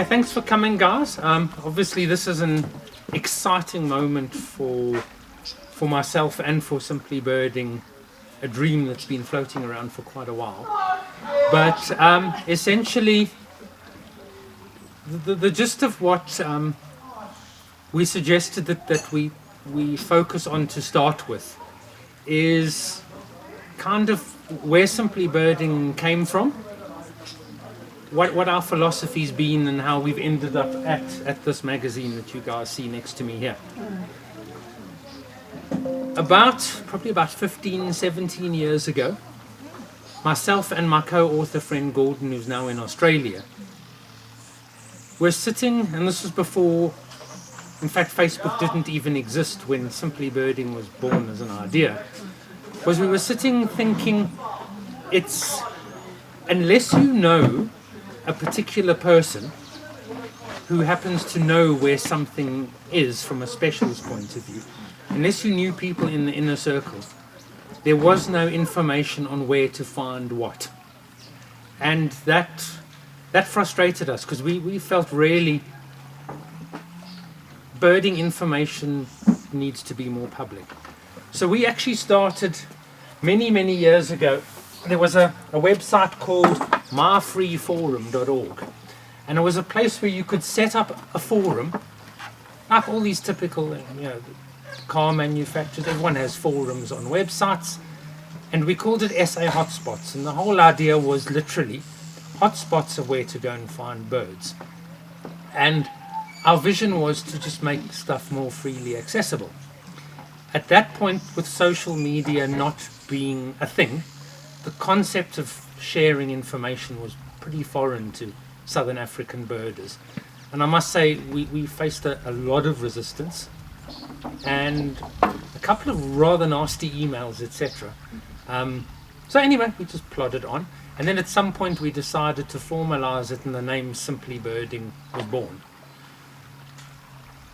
thanks for coming, guys. Obviously, this is an exciting moment for myself and for Simply Birding, a dream that's been floating around for quite a while. But essentially, the gist of what we suggested that we focus on to start with is kind of where Simply Birding came from, what our philosophy's been, and how we've ended up at this magazine that you guys see next to me here. Probably about 15, 17 years ago, myself and my co-author friend Gordon, who's now in Australia, were sitting, and this was before, in fact, Facebook didn't even exist when Simply Birding was born as an idea, was we were sitting thinking, it's, unless you know a particular person who happens to know where something is from a specialist point of view, unless you knew people in the inner circle, there was no information on where to find what. And that frustrated us, because we felt really birding information needs to be more public. So we actually started many years ago. There was a website called myfreeforum.org, and it was a place where you could set up a forum, like all these typical, car manufacturers. Everyone has forums on websites, and we called it SA Hotspots. And the whole idea was literally hotspots of where to go and find birds. And our vision was to just make stuff more freely accessible. At that point, with social media not being a thing, the concept of sharing information was pretty foreign to Southern African birders. And I must say, we faced a lot of resistance and a couple of rather nasty emails, etc. So anyway, we just plodded on. And then at some point we decided to formalize it, and the name Simply Birding was born.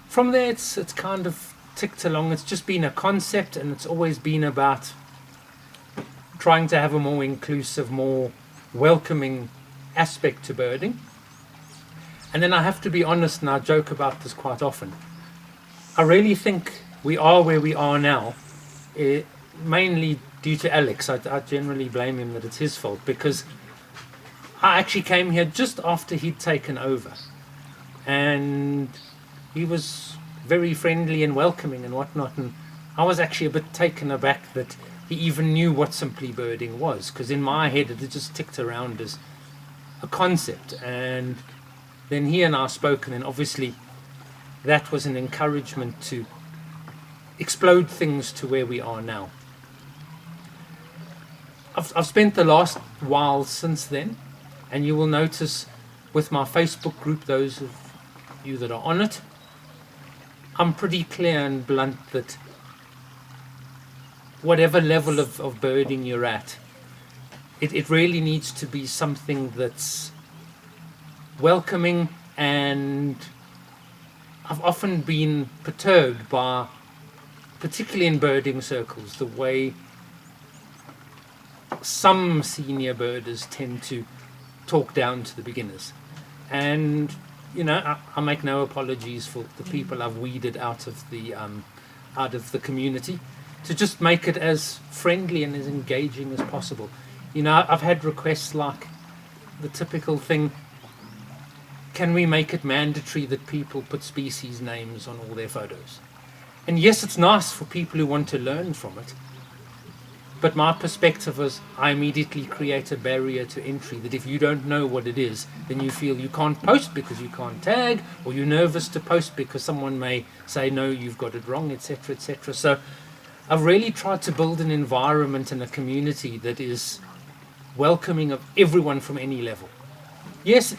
From there, it's kind of ticked along. It's just been a concept, and it's always been about trying to have a more inclusive, more welcoming aspect to birding. And then I have to be honest, and I joke about this quite often, I really think we are where we are now, mainly due to Alex. I generally blame him that it's his fault, because I actually came here just after he'd taken over, and he was very friendly and welcoming and whatnot, and I was actually a bit taken aback that he even knew what Simply Birding was, because in my head it had just ticked around as a concept. And then he and I spoke, and then obviously that was an encouragement to explode things to where we are now. I've spent the last while since then, and you will notice with my Facebook group, those of you that are on it, I'm pretty clear and blunt that whatever level of birding you're at, it really needs to be something that's welcoming. And I've often been perturbed by, particularly in birding circles, the way some senior birders tend to talk down to the beginners. And I make no apologies for the people I've weeded out of the community, to just make it as friendly and as engaging as possible. I've had requests like the typical thing, can we make it mandatory that people put species names on all their photos? And yes, it's nice for people who want to learn from it, but my perspective is I immediately create a barrier to entry, that if you don't know what it is, then you feel you can't post because you can't tag, or you're nervous to post because someone may say, no, you've got it wrong, etc., etc. So I've really tried to build an environment and a community that is welcoming of everyone from any level. Yes,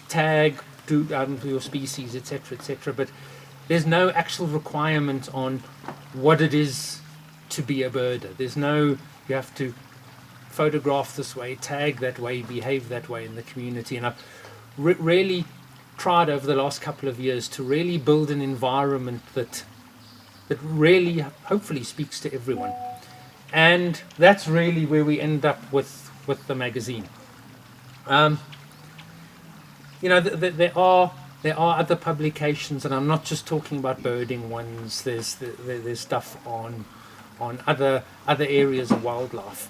tag, do your species, etc., etc., but there's no actual requirement on what it is to be a birder. There's no, you have to photograph this way, tag that way, behave that way in the community. And I've really tried over the last couple of years to really build an environment that really hopefully speaks to everyone. And that's really where we end up with the magazine. you know, there are other publications, and I'm not just talking about birding ones. There's stuff on other areas of wildlife,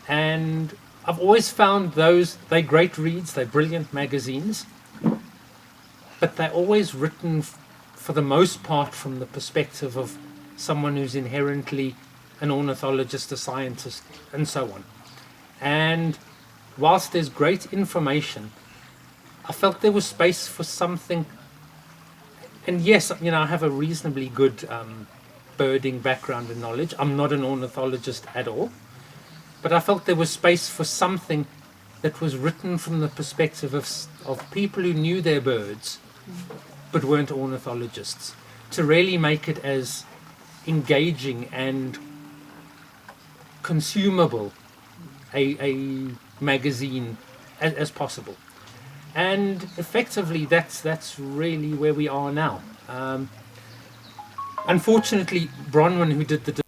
and I've always found they're great reads. They're brilliant magazines, but they're always written for the most part from the perspective of someone who's inherently an ornithologist, a scientist, and so on. And whilst there's great information, I felt there was space for something. And yes, you know, I have a reasonably good birding background and knowledge. I'm not an ornithologist at all, but I felt there was space for something that was written from the perspective of people who knew their birds but weren't ornithologists, to really make it as engaging and consumable a magazine as possible. And effectively, that's really where we are now. Unfortunately, Bronwyn, who did the